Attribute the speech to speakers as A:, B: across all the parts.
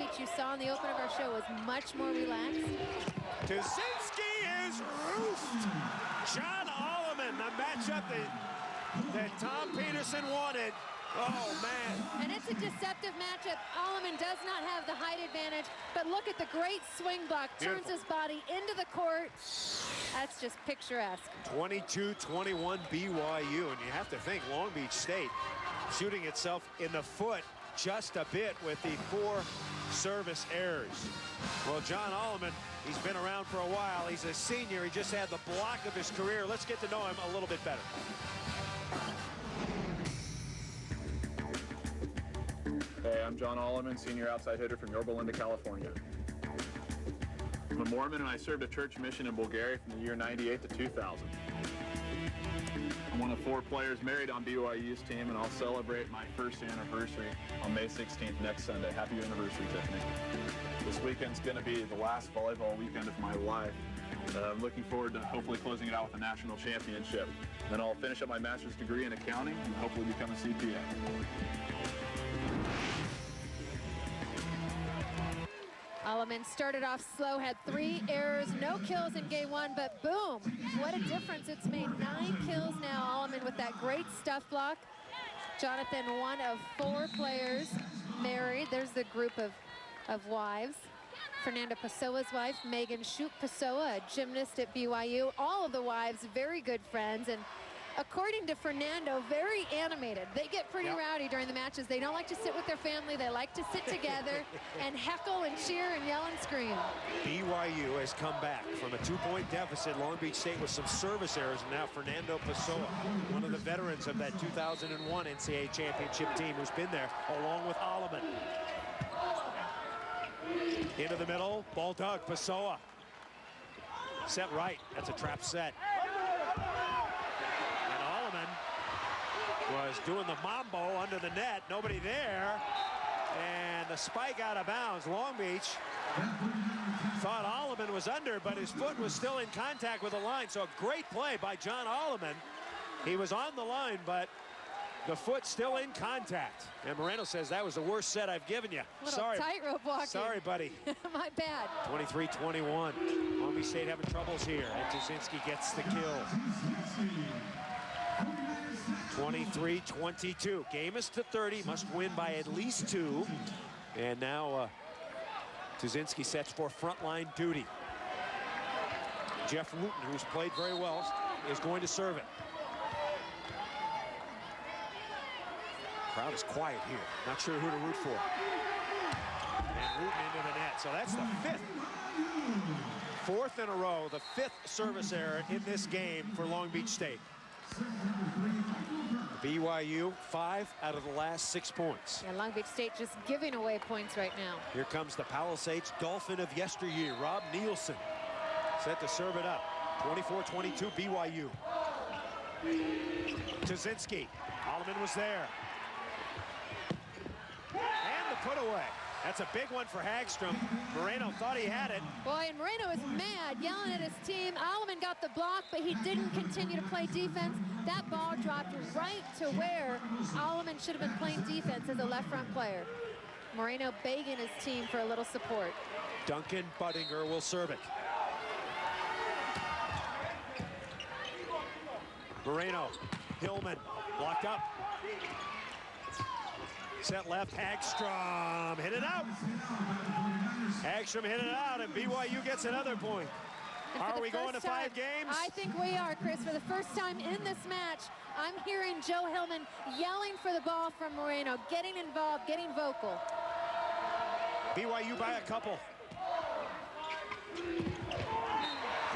A: Beach, you saw in the open of our show, was much more relaxed.
B: Tuzinski is roofed. John Alleman, the matchup that Tom Peterson wanted. Oh, man.
A: And it's a deceptive matchup. Alleman does not have the height advantage, but look at the great swing block. Turns his body into the court. That's just picturesque.
B: 22-21 BYU, and you have to think Long Beach State shooting itself in the foot just a bit with the 4 service errors. Well, John Alleman, he's been around for a while. He's a senior. He just had the block of his career. Let's get to know him a little bit better.
C: Hey, I'm John Alleman, senior outside hitter from Yorba Linda, California. I'm a Mormon, and I served a church mission in Bulgaria from the year 98 to 2000. I'm one of 4 players married on BYU's team, and I'll celebrate my first anniversary on May 16th next Sunday. Happy anniversary, Tiffany. This weekend's going to be the last volleyball weekend of my life. I'm looking forward to hopefully closing it out with a national championship. Then I'll finish up my master's degree in accounting and hopefully become a CPA.
A: Alleman started off slow, had 3 errors, no kills in game 1, but boom, what a difference it's made. 9 kills now, Alleman with that great stuff block. Jonathan, one of 4 players married. There's the group of wives. Fernando Pessoa's wife, Megan Shoup Pessoa, a gymnast at BYU. All of the wives, very good friends, and according to Fernando, very animated. They get pretty rowdy during the matches. They don't like to sit with their family. They like to sit together and heckle and cheer and yell and scream.
B: BYU has come back from a 2-point deficit. Long Beach State with some service errors. And now Fernando Pessoa, one of the veterans of that 2001 NCAA championship team, who's been there along with Alleman. Into the middle, ball dug, Pessoa. Set right, that's a trap set. Was doing the mambo under the net, nobody there, and the spike out of bounds. Long Beach thought Alleman was under, but his foot was still in contact with the line, so a great play by John Alleman. He was on the line, but the foot still in contact. And Moreno says that was the worst set I've given you.
A: Sorry. Tightrope walking.
B: Sorry, buddy.
A: My bad.
B: 23-21. Long Beach State having troubles here, and Tuzinski gets the kill. 23-22. Game is to 30. Must win by at least 2. And now Tuzinski sets for frontline duty. Jeff Wooten, who's played very well, is going to serve it. Crowd is quiet here. Not sure who to root for. And Wooten into the net. So that's the 5th. 4th in a row. The 5th service error in this game for Long Beach State. BYU, 5 out of the last 6 points.
A: Yeah, Long Beach State just giving away points right now.
B: Here comes the Palisades Dolphin of yesteryear, Rob Nielsen. Set to serve it up. 24-22 BYU. Tuzinski. Alleman was there. And the put away. That's a big one for Hagstrom. Moreno thought he had it.
A: Boy, and Moreno is mad, yelling at his team. Alleman got the block, but he didn't continue to play defense. That ball dropped right to where Alleman should have been playing defense as a left front player. Moreno begging his team for a little support.
B: Duncan Budinger will serve it. Moreno, Hillman, blocked up. Set left, Hagstrom hit it out. Hagstrom hit it out, and BYU gets another point. Are we going to 5 games?
A: I think we are, Chris. For the first time in this match, I'm hearing Joe Hillman yelling for the ball from Moreno, getting involved, getting vocal.
B: BYU by a couple.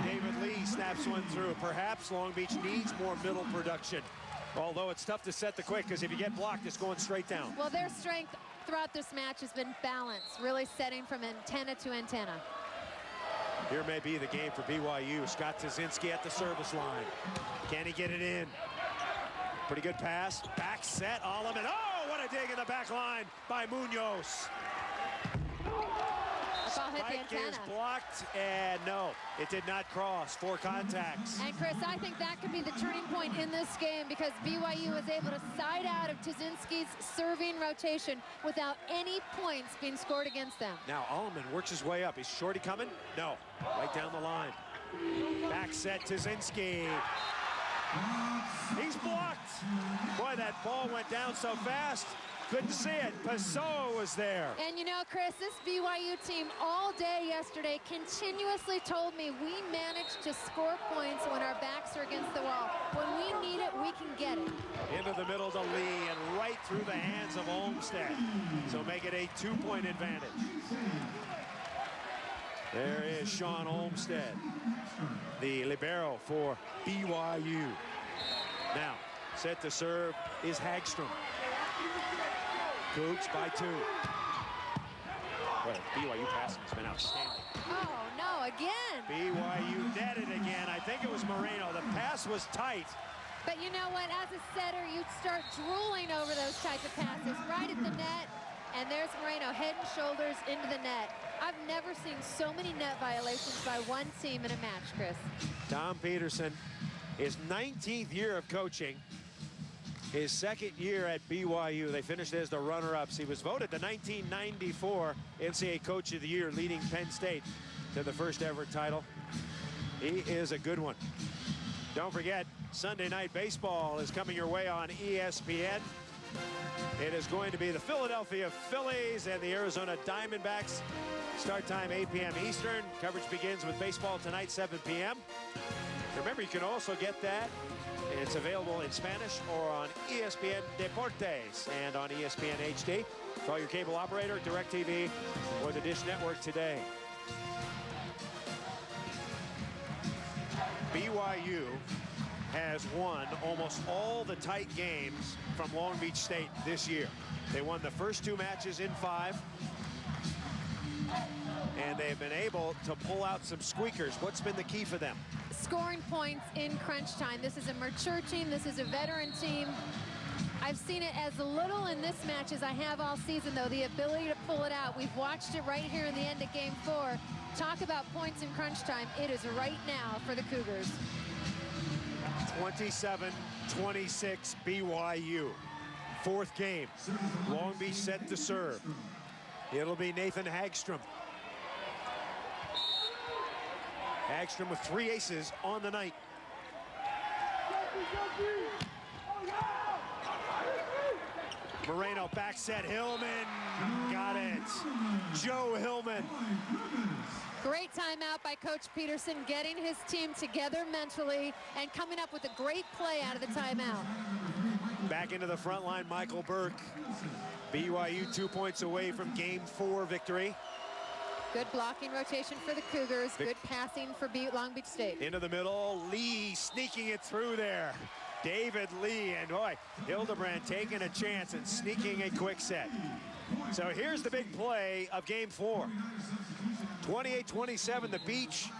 B: David Lee snaps one through. Perhaps Long Beach needs more middle production. Although it's tough to set the quick, because if you get blocked, it's going straight down.
A: Well, their strength throughout this match has been balance, really setting from antenna to antenna.
B: Here may be the game for BYU. Scott Tuzinski at the service line. Can he get it in? Pretty good pass. Back set, Alleman. Oh, what a dig in the back line by Munoz.
A: That ball hit the
B: Spike is
A: antenna.
B: blocked, and no, it did not cross. 4 contacts.
A: And Chris, I think that could be the turning point in this game because BYU was able to side out of Tuzinski's serving rotation without any points being scored against them.
B: Now Alleman works his way up. Is Shorty coming? No, right down the line. Back set Tuzinski. He's blocked. Boy, that ball went down so fast. Couldn't see it. Pessoa was there.
A: And you know, Chris, this BYU team all day yesterday continuously told me we managed to score points when our backs are against the wall. When we need it, we can get it.
B: Into the middle to Lee and right through the hands of Olmstead. So make it a 2-point advantage. There is Sean Olmstead, the libero for BYU. Now, set to serve is Hagstrom. Cougs by 2. Well, BYU passing has been outstanding.
A: Oh, no, again.
B: BYU netted again. I think it was Moreno. The pass was tight.
A: But you know what? As a setter, you'd start drooling over those type of passes right at the net. And there's Moreno, head and shoulders into the net. I've never seen so many net violations by one team in a match, Chris.
B: Tom Peterson, his 19th year of coaching. His second year at BYU. They finished as the runner-ups. He was voted the 1994 NCAA Coach of the Year, leading Penn State to the first ever title. He is a good one. Don't forget, Sunday Night Baseball is coming your way on ESPN. It is going to be the Philadelphia Phillies and the Arizona Diamondbacks. Start time 8 p.m. Eastern. Coverage begins with baseball tonight, 7 p.m. Remember, you can also get that. It's available in Spanish or on ESPN Deportes and on ESPN HD. Call your cable operator, DirecTV, or the Dish Network today. BYU has won almost all the tight games from Long Beach State this year. They won the first 2 matches in 5. And they've been able to pull out some squeakers. What's been the key for them?
A: Scoring points in crunch time. This is a mature team. This is a veteran team. I've seen it as little in this match as I have all season, though. The ability to pull it out. We've watched it right here in the end of Game 4. Talk about points in crunch time. It is right now for the Cougars.
B: 27-26 BYU. 4th game. Long Beach set to serve. It'll be Nathan Hagstrom. Hagstrom with 3 aces on the night. Moreno back set. Hillman got it. Joe Hillman.
A: Great timeout by Coach Peterson, getting his team together mentally and coming up with a great play out of the timeout.
B: Back into the front line, Michael Burke. BYU 2 points away from Game 4 victory.
A: Good blocking rotation for the Cougars. Good passing for Long Beach State.
B: Into the middle, Lee sneaking it through there. David Lee, and boy, Hildebrand taking a chance and sneaking a quick set. So here's the big play of Game 4. 28-27, the Beach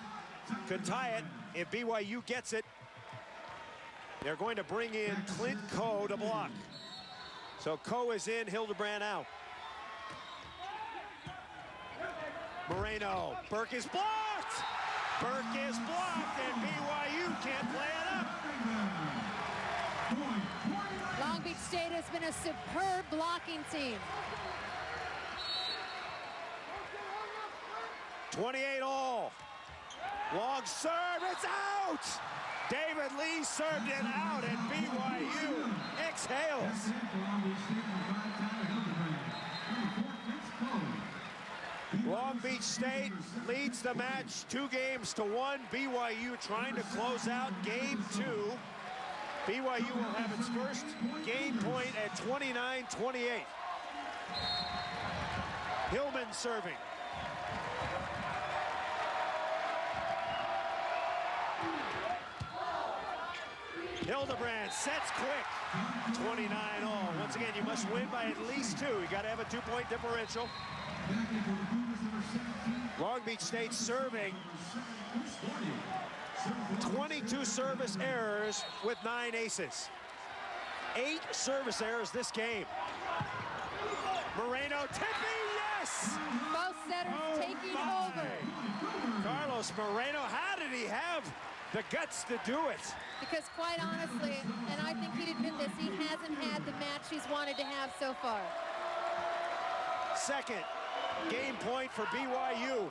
B: could tie it if BYU gets it. They're going to bring in Clint Coe to block. So Coe is in, Hildebrand out. Moreno, Burke is blocked! Burke is blocked, and BYU can't play it up.
A: Long Beach State has been a superb blocking team.
B: 28-all. Long serve, it's out! David Lee served it out, and BYU exhales. Long Beach State leads the match 2-1. BYU trying to close out Game 2. BYU will have its first game point at 29-28. Hillman serving. Hildebrand sets quick. 29-all. Once again, you must win by at least 2. You got to have a 2-point differential. Long Beach State serving. 22 service errors with 9 aces. 8 service errors this game. Moreno tipping, yes!
A: Both setters taking over.
B: Carlos Moreno, how did he have the guts to do it?
A: Because quite honestly, and I think he'd admit this, he hasn't had the match he's wanted to have so far.
B: Second game point for BYU.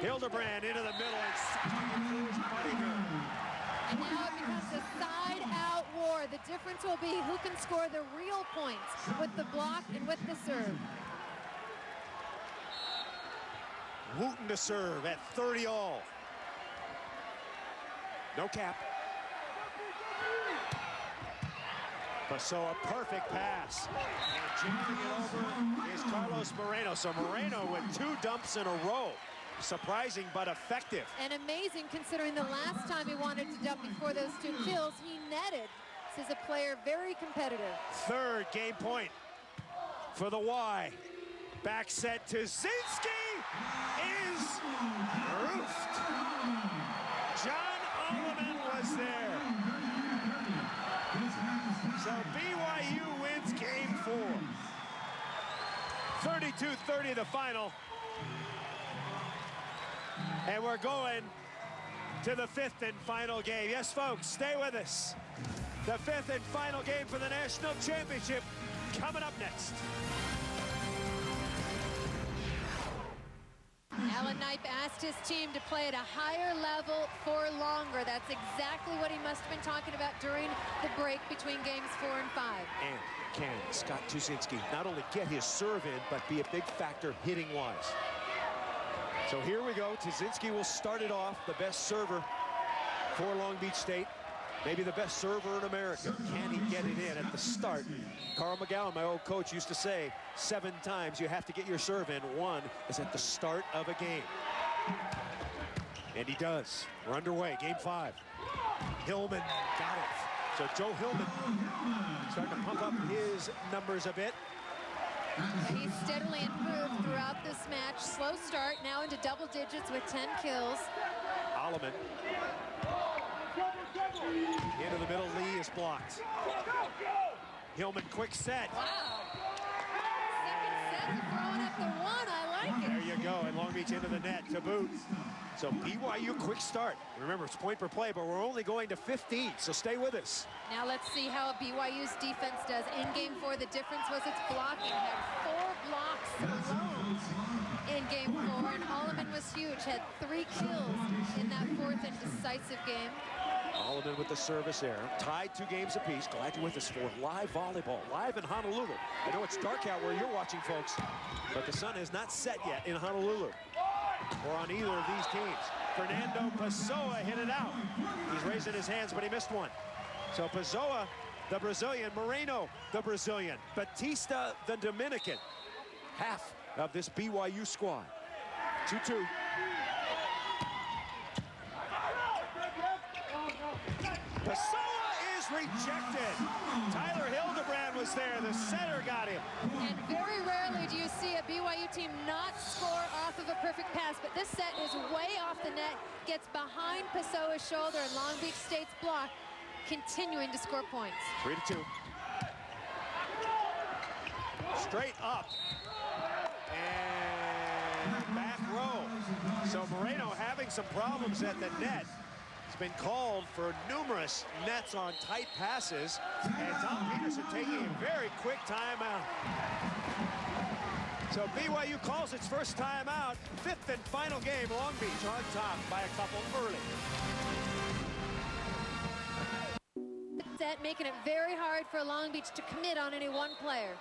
B: Hildebrand into the middle and
A: And now it becomes a side-out war. The difference will be who can score the real points with the block and with the serve.
B: Wooten to serve at 30 all. No cap. So a perfect pass. And jamming it over is Carlos Moreno. So Moreno with 2 dumps in a row. Surprising but effective.
A: And amazing considering the last time he wanted to dump before those 2 kills, he netted. This is a player very competitive.
B: Third game point for the Y. Back set to Zinski is roofed. John Alleman was there. So BYU wins game 4. 32-30 the final. And we're going to the 5th and final game. Yes, folks, stay with us. The 5th and final game for the national championship coming up next.
A: Alan Knipe asked his team to play at a higher level for longer. That's exactly what he must have been talking about during the break between games 4 and 5.
B: And can Scott Tuzinski not only get his serve in, but be a big factor hitting-wise? So here we go. Tuzinski will start it off, the best server for Long Beach State. Maybe the best server in America. Can he get it in at the start? Carl McGowan, my old coach, used to say 7 times you have to get your serve in. 1 is at the start of a game. And he does. We're underway, game 5. Hillman got it. So Joe Hillman starting to pump up his numbers a bit.
A: And he's steadily improved throughout this match. Slow start, now into double digits with 10 kills.
B: Alleman. Into the middle, Lee is blocked. Hillman, quick set.
A: Wow. Second set, throwing up the 1. I like it.
B: There you go, and Long Beach into the net to boot. So BYU quick start. Remember, it's point per play, but we're only going to 15, so stay with us.
A: Now let's see how BYU's defense does. In game 4, the difference was its blocking. Had 4 blocks alone in game 4, and Alleman was huge. Had 3 kills in that 4th and decisive game.
B: Alleman with the service error. Tied 2 games apiece. Glad you're with us for live volleyball, live in Honolulu. I know it's dark out where you're watching, folks, but the sun has not set yet in Honolulu or on either of these teams. Fernando Pessoa hit it out. He's raising his hands, but he missed one. So Pessoa, the Brazilian, Moreno, the Brazilian, Batista, the Dominican. Half of this BYU squad. 2-2. Pessoa is rejected. Tyler Hildebrand was there. The center got him.
A: And very rarely do you see a BYU team not score off of a perfect pass, but this set is way off the net, gets behind Pessoa's shoulder, and Long Beach State's block continuing to score points.
B: 3-2. Straight up. And back row. So Moreno having some problems at the net. Been called for numerous nets on tight passes, and Tom Peterson taking a very quick timeout. So BYU calls its first timeout. 5th and final game, Long Beach on top by a couple early.
A: Set making it very hard for Long Beach to commit on any one player.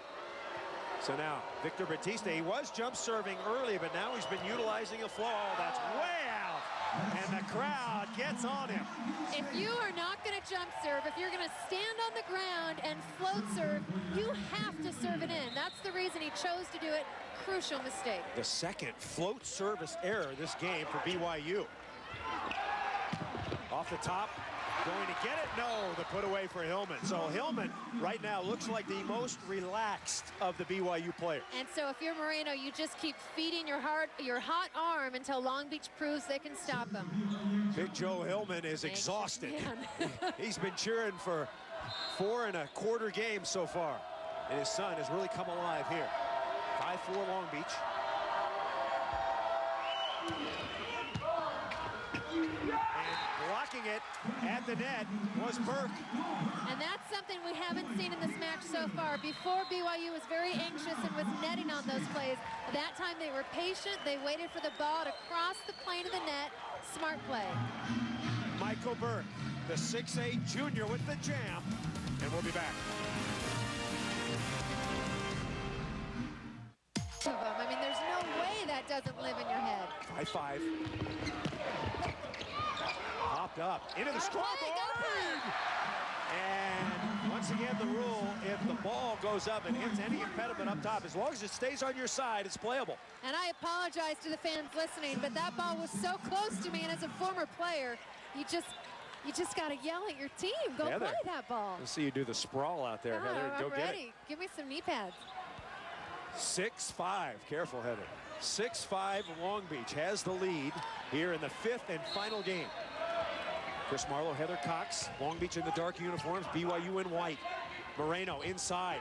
B: So now Victor Batista, he was jump serving early, but now he's been utilizing a flow. That's way out. And the crowd gets on him.
A: If you are not going to jump serve, if you're going to stand on the ground and float serve, you have to serve it in. That's the reason he chose to do it. Crucial mistake.
B: The second float service error this game for BYU. Off the top, going to get it? No, the put away for Hillman. So Hillman right now looks like the most relaxed of the BYU players.
A: And so if you're Moreno, you just keep feeding your hot arm until Long Beach proves they can stop him.
B: Big Joe Hillman is exhausted. He's been cheering for 4 1/4 games so far. And his son has really come alive here. 5-4 Long Beach. And blocking it at the net was Burke.
A: And that's something we haven't seen in this match so far. Before, BYU was very anxious and was netting on those plays. That time they were patient. They waited for the ball to cross the plane of the net. Smart play.
B: Michael Burke, the 6'8" junior with the jam. And we'll be back.
A: I mean, there's no way that doesn't live in your head.
B: 5'5". Hopped up into the scoreboard. And once again, the rule, if the ball goes up and hits any impediment up top, as long as it stays on your side, it's playable.
A: And I apologize to the fans listening, but that ball was so close to me, and as a former player, you just got to yell at your team. Go
B: Heather,
A: play that ball.
B: Let's see you do the sprawl out there, Heather.
A: I'm
B: Go get
A: ready.
B: it.
A: Give me some knee pads.
B: 6'5", careful, Heather. 6'5", Long Beach has the lead here in the 5th and final game. Chris Marlowe, Heather Cox, Long Beach in the dark uniforms, BYU in white. Moreno inside.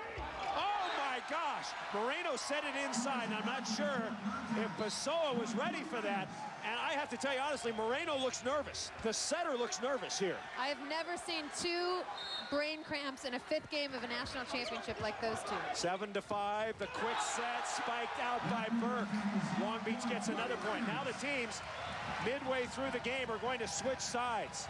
B: Oh my gosh! Moreno set it inside, and I'm not sure if Pessoa was ready for that. And I have to tell you honestly, Moreno looks nervous. The setter looks nervous here.
A: I have never seen 2 brain cramps in a 5th game of a national championship like those two.
B: 7-5, the quick set, spiked out by Burke. Long Beach gets another point. Now the teams, midway through the game, are going to switch sides.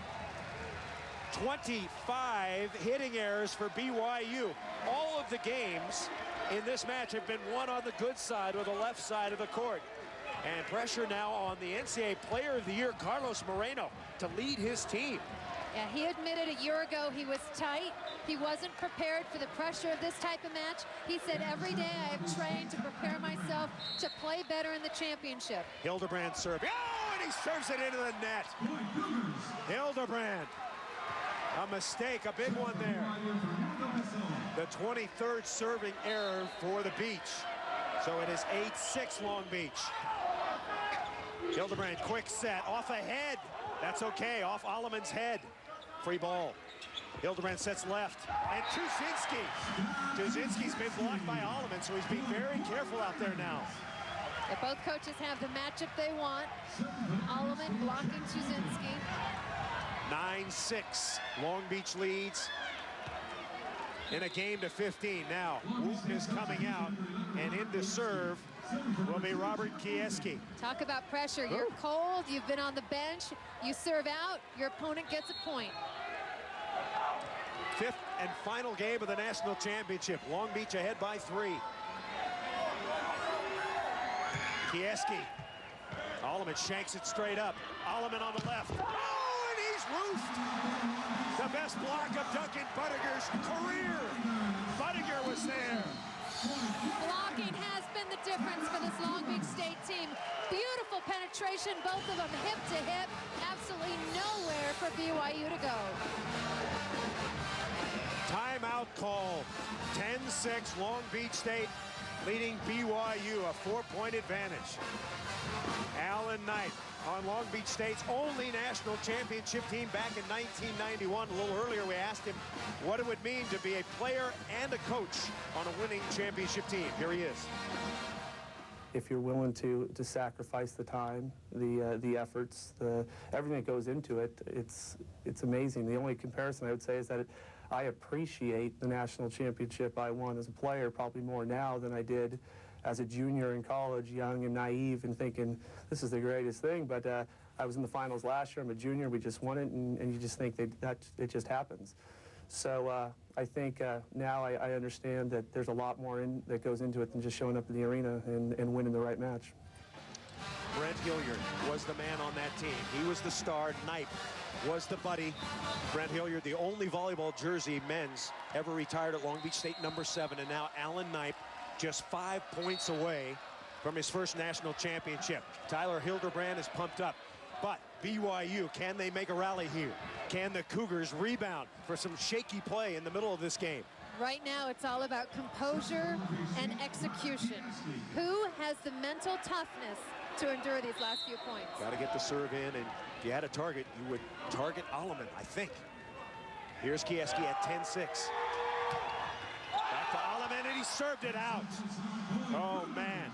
B: 25 hitting errors for BYU. All of the games in this match have been won on the good side or the left side of the court. And pressure now on the NCAA Player of the Year, Carlos Moreno, to lead his team.
A: Yeah, he admitted a year ago he was tight. He wasn't prepared for the pressure of this type of match. He said, every day I have trained to prepare myself to play better in the championship.
B: Hildebrand serve. Oh, and he serves it into the net. Hildebrand. A mistake, a big one there. The 23rd serving error for the Beach. So it is 8-6 Long Beach. Hildebrand, quick set, off a head. That's okay, off Alleman's head. Free ball. Hildebrand sets left. And Tuzinski. Tuzinski's been blocked by Alleman, so he's being very careful out there now.
A: Yeah, both coaches have the matchup they want. Alleman blocking Tuzinski.
B: 9-6. Long Beach leads in a game to 15. Now, Wooten is coming out, and in to serve will be Robert Kieski.
A: Talk about pressure. You're cold, you've been on the bench, you serve out, your opponent gets a point.
B: 5th and final game of the national championship. Long Beach ahead by 3. Kieski. Alleman shanks it straight up. Alleman on the left. Oh, and he's roofed. The best block of Duncan Budiger's career. Budiger was there.
A: Blocking has been the difference for this Long Beach State team. Beautiful penetration, both of them hip to hip. Absolutely nowhere for BYU to go.
B: Timeout call. 10-6 Long Beach State leading BYU, a 4-point advantage. Alan Knight on Long Beach State's only national championship team back in 1991. A little earlier we asked him what it would mean to be a player and a coach on a winning championship team. Here he is.
D: If you're willing to sacrifice the time, the efforts, everything that goes into it, it's amazing. The only comparison I would say is that I appreciate the national championship I won as a player probably more now than I did as a junior in college, young and naive and thinking this is the greatest thing. But I was in the finals last year. I'm a junior. We just won it, and you just think that it just happens. So I think now I understand that there's a lot more that goes into it than just showing up in the arena and winning the right match.
B: Brent Hilliard was the man on that team. He was the star. Knight was the buddy. Brent Hilliard, the only volleyball jersey men's ever retired at Long Beach State, number 7. And now Alan Knight, just 5 points away from his first national championship. Tyler Hildebrand is pumped up. But BYU, can they make a rally here? Can the Cougars rebound for some shaky play in the middle of this game?
A: Right now, it's all about composure and execution. Who has the mental toughness to endure these last few points?
B: Got to get the serve in, and if you had a target, you would target Alleman, I think. Here's Kieski at 10-6. Back to Alleman, and he served it out. Oh, man.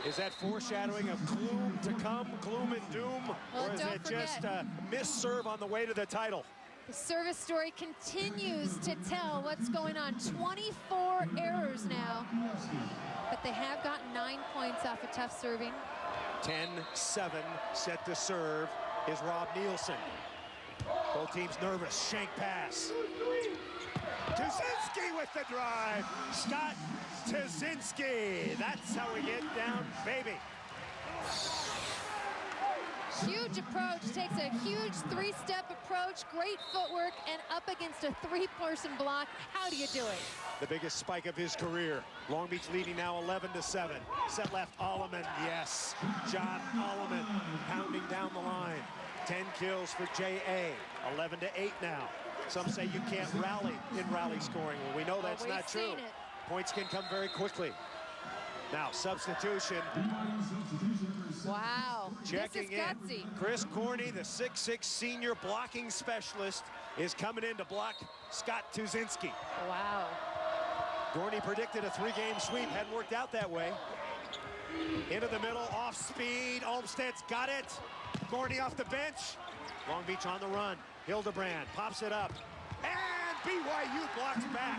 B: Is that foreshadowing of gloom to come, gloom and doom?
A: Well,
B: or is
A: don't
B: it just
A: forget.
B: a missed serve on the way to the title?
A: The service story continues to tell what's going on. 24 errors now, but they have gotten 9 points off of tough serving.
B: 10-7 set to serve is Rob Nielsen. Both teams nervous. Shank pass. Tuzinski with the drive. Scott Tuzinski. That's how we get down, baby.
A: Huge approach, takes a huge three-step approach, great footwork, and up against a three-person block. How do you do it?
B: The biggest spike of his career. Long Beach leading now 11-7. Set left, Alleman, yes. John Alleman pounding down the line. 10 kills for J.A., 11-8 now. Some say you can't rally in rally scoring. Well, we know that's not true. Points can come very quickly. Now, substitution.
A: Wow,
B: Checking
A: this is gutsy.
B: in. Chris Corney, the 6'6" senior blocking specialist, is coming in to block Scott Tuzinski.
A: Wow.
B: Gorney predicted a 3-game sweep. Hadn't worked out that way. Into the middle, off speed. Olmsted's got it. Gorney off the bench. Long Beach on the run. Hildebrand pops it up. And BYU blocks back.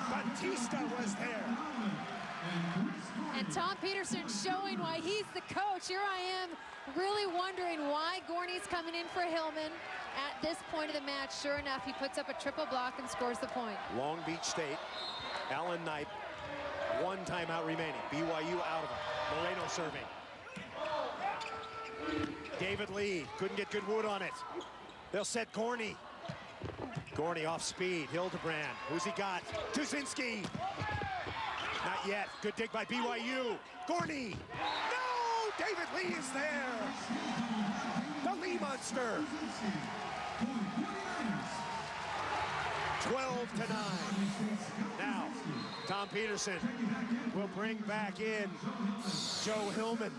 B: Batista was there.
A: And Tom Peterson showing why he's the coach. Here I am really wondering why Gorney's coming in for Hillman at this point of the match. Sure enough, he puts up a triple block and scores the point.
B: Long Beach State, Alan Knipe, 1 timeout remaining. BYU out of it. Moreno serving. David Lee couldn't get good wood on it. They'll set Gorney. Gorney off speed. Hildebrand. Who's he got? Tuzinski. Not yet. Good dig by BYU. Gorney. No! David Lee is there. The Lee Monster. 12-9. Now, Tom Peterson will bring back in Joe Hillman.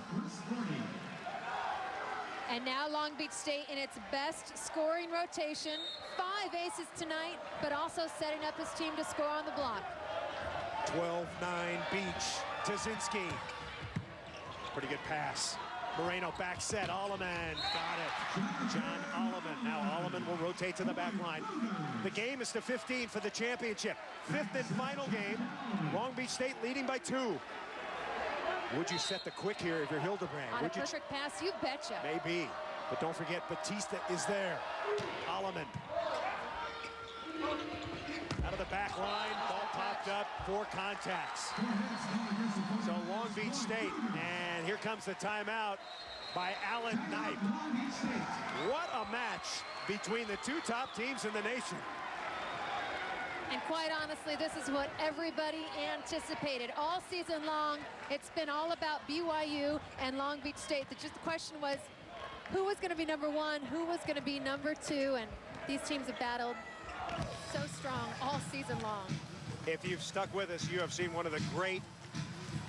A: And now Long Beach State in its best scoring rotation. 5 aces tonight, but also setting up his team to score on the block.
B: 12-9 Beach. Tuzinski. Pretty good pass. Moreno back set. Alleman got it. John Alleman. Now Alleman will rotate to the back line. The game is to 15 for the championship. 5th and final game. Long Beach State leading by 2. Would you set the quick here if you're Hildebrand?
A: On a perfect pass, you betcha.
B: Maybe. But don't forget, Batista is there. Alleman. Out of the back line, ball popped up, 4 contacts. So Long Beach State, and here comes the timeout by Alan Knipe. What a match between the 2 top teams in the nation.
A: And quite honestly, this is what everybody anticipated. All season long, it's been all about BYU and Long Beach State. The question was, who was going to be number 1, who was going to be number 2, and these teams have battled so strong all season long.
B: If you've stuck with us, you have seen one of the great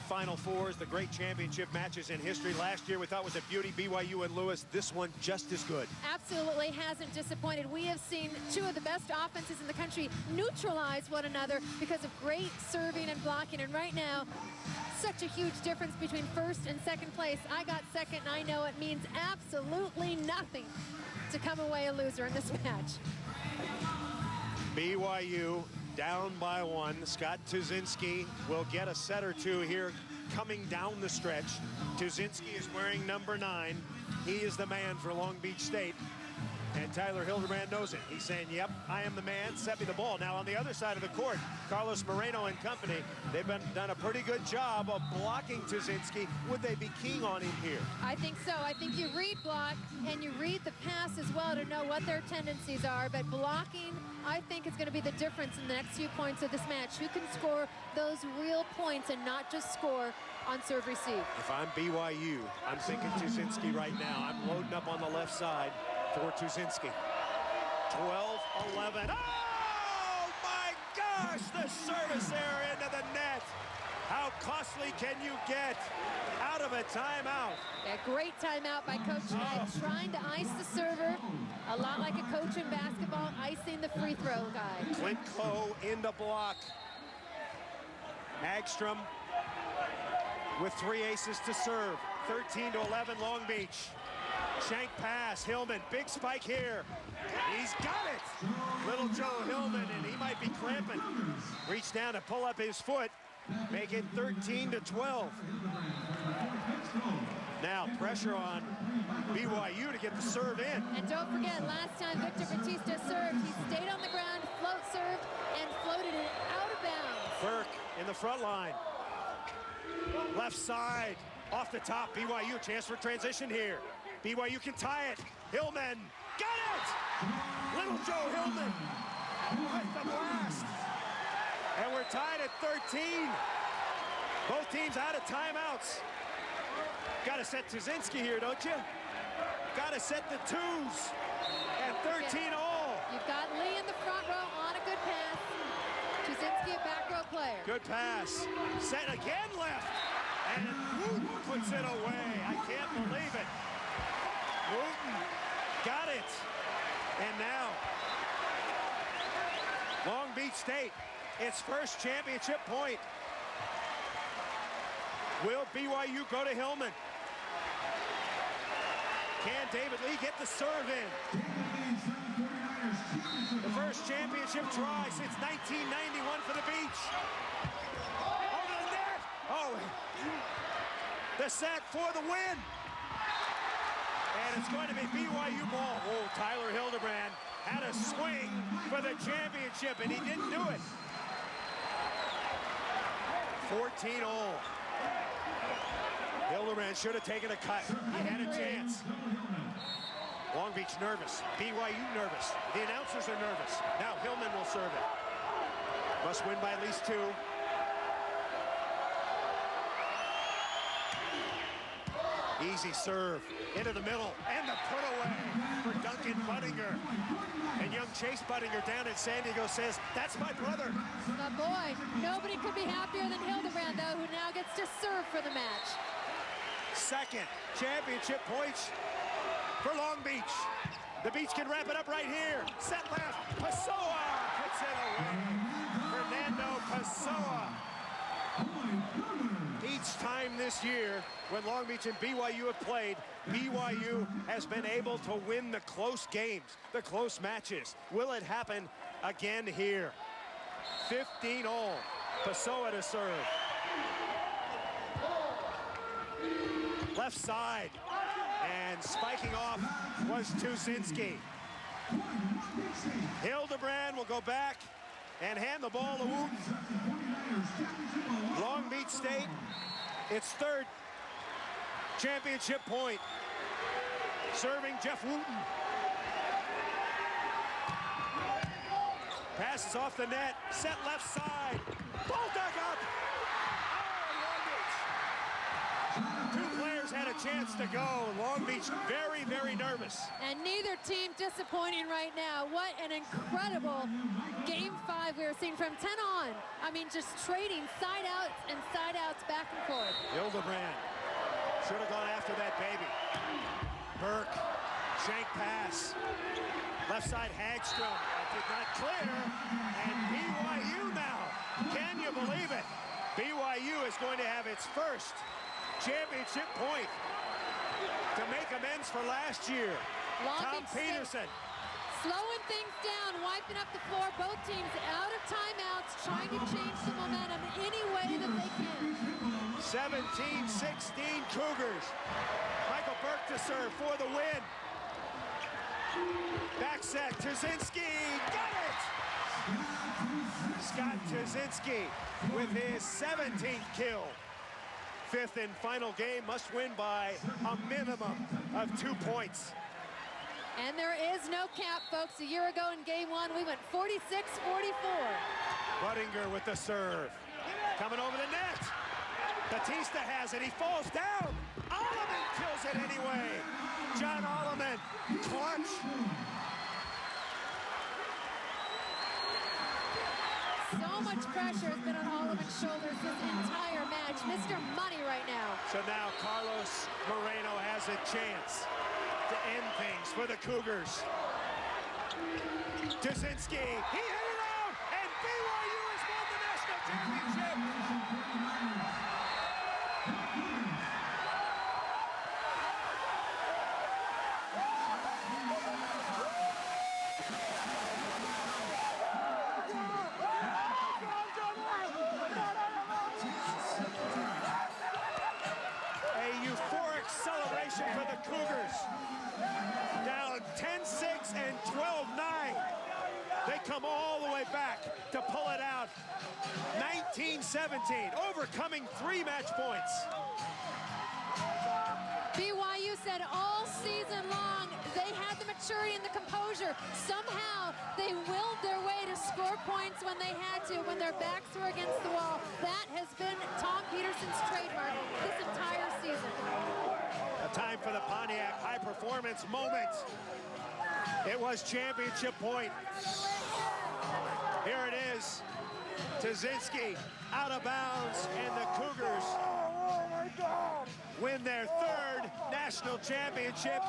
B: Final Fours, the great championship matches in history. Last year we thought was a beauty, BYU and Lewis. This one just as good.
A: Absolutely hasn't disappointed. We have seen 2 of the best offenses in the country neutralize one another because of great serving and blocking. And right now, such a huge difference between 1st and 2nd place. I got 2nd, and I know it means absolutely nothing to come away a loser in this match.
B: BYU down by 1. Scott Tuzinski will get a set or 2 here coming down the stretch. Tuzinski is wearing number 9. He is the man for Long Beach State. And Tyler Hildebrand knows it. He's saying, yep, I am the man, set me the ball. Now on the other side of the court, Carlos Moreno and company, they've done a pretty good job of blocking Tuzinski. Would they be keying on him here?
A: I think so. I think you read block and you read the pass as well to know what their tendencies are. But blocking, I think, is going to be the difference in the next few points of this match. Who can score those real points and not just score on serve receive? If
B: I'm BYU, I'm thinking Tuzinski right now. I'm loading up on the left side for Tuzinski. 12-11. Oh my gosh, the service error into the net. How costly can you get out of a timeout?
A: A great timeout by Coach Knight, trying to ice the server, a lot like a coach in basketball, icing the free throw guy.
B: Clint Coe into block. Hagstrom with 3 aces to serve. 13-11 Long Beach. Shank pass, Hillman, big spike here. He's got it! Little Joe Hillman, and he might be cramping. Reach down to pull up his foot, make it 13-12. Now pressure on BYU to get the serve in.
A: And don't forget, last time Victor Batista served, he stayed on the ground, float served, and floated it out of bounds.
B: Burke in the front line. Left side, off the top, BYU, chance for transition here. BYU can tie it. Hillman, got it! Little Joe Hillman with the blast. And we're tied at 13. Both teams out of timeouts. Got to set Tuzinski here, don't you? Got to set the twos. And 13 all.
A: You've got Lee in the front row on a good pass. Tuzinski, a back row player.
B: Good pass. Set again left. And Wooten puts it away. I can't believe it. Wooten got it. And now, Long Beach State, its first championship point. Will BYU go to Hillman? Can David Lee get the serve in? The first championship try since 1991 for the Beach. Over the net. Oh, the set for the win. And it's going to be BYU ball. Oh, Tyler Hildebrand had a swing for the championship, and he didn't do it. 14 all. Hildebrand should have taken a cut. He had a chance. Long Beach nervous. BYU nervous. The announcers are nervous. Now Hillman will serve it. Must win by at least 2. Easy serve into the middle, and the put away for Duncan Budinger. And young Chase Budinger down in San Diego says, that's my brother.
A: But boy, nobody could be happier than Hildebrand, though, who now gets to serve for the match.
B: Second championship points for Long Beach. The Beach can wrap it up right here. Set left, Pessoa puts it away. Fernando Pessoa. Each time this year, when Long Beach and BYU have played, BYU has been able to win the close games, the close matches. Will it happen again here? 15 all. Pessoa to serve. Left side. And spiking off was Tuzinski. Hildebrand will go back and hand the ball to Wooten. Long Beach State, its third championship point. Serving Jeff Wooten. Passes off the net, set left side. Ball dug up. Oh, Long Beach. 2 players had a chance to go. Long Beach very, very nervous.
A: And neither team disappointing right now. What an incredible Game 5 we are seeing from 10 on. I mean, just trading side outs and side outs back and forth.
B: Hildebrand should have gone after that baby. Burke, shank pass. Left side Hagstrom, that did not clear. And BYU now, can you believe it? BYU is going to have its first championship point to make amends for last year. Tom Peterson.
A: Slowing things down, wiping up the floor. Both teams out of timeouts, trying to change the momentum any way that they can.
B: 17-16 Cougars. Michael Burke to serve for the win. Back set, Tuzinski, got it! Scott Tuzinski with his 17th kill. 5th and final game, must win by a minimum of 2 points.
A: And there is no cap, folks. A year ago in Game 1, we went 46-44.
B: Budinger with the serve. Coming over the net. Batista has it. He falls down. Alleman kills it anyway. John Alleman, clutch.
A: So much pressure has been on Alleman's shoulders this entire match. Mr. Money right now.
B: So now Carlos Moreno has a chance to end things for the Cougars. Tuzinski, he hit it out, and BYU has won the national championship. come all the way back to pull it out. 19-17, overcoming 3 match points.
A: BYU said all season long they had the maturity and the composure. Somehow they willed their way to score points when they had to, when their backs were against the wall. That has been Tom Peterson's trademark this entire season.
B: A time for the Pontiac high-performance moment. It was championship point. Here it is. Tazinski out of bounds, and the Cougars win their 3rd national championship.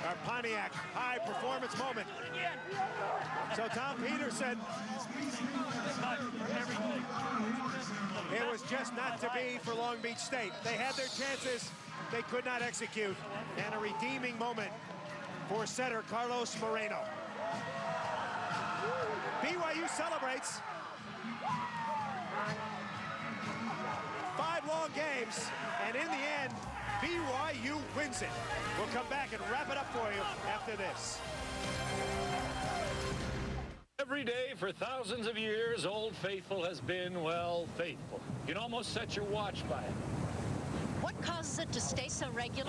B: Our Pontiac high-performance moment. So Tom Peterson, it was just not to be for Long Beach State. They had their chances, they could not execute, and a redeeming moment for setter Carlos Moreno. BYU celebrates 5 long games, and in the end, BYU wins it. We'll come back and wrap it up for you after this.
E: Every day for thousands of years, Old Faithful has been, well, faithful. You can almost set your watch by it.
F: What causes it to stay so regular?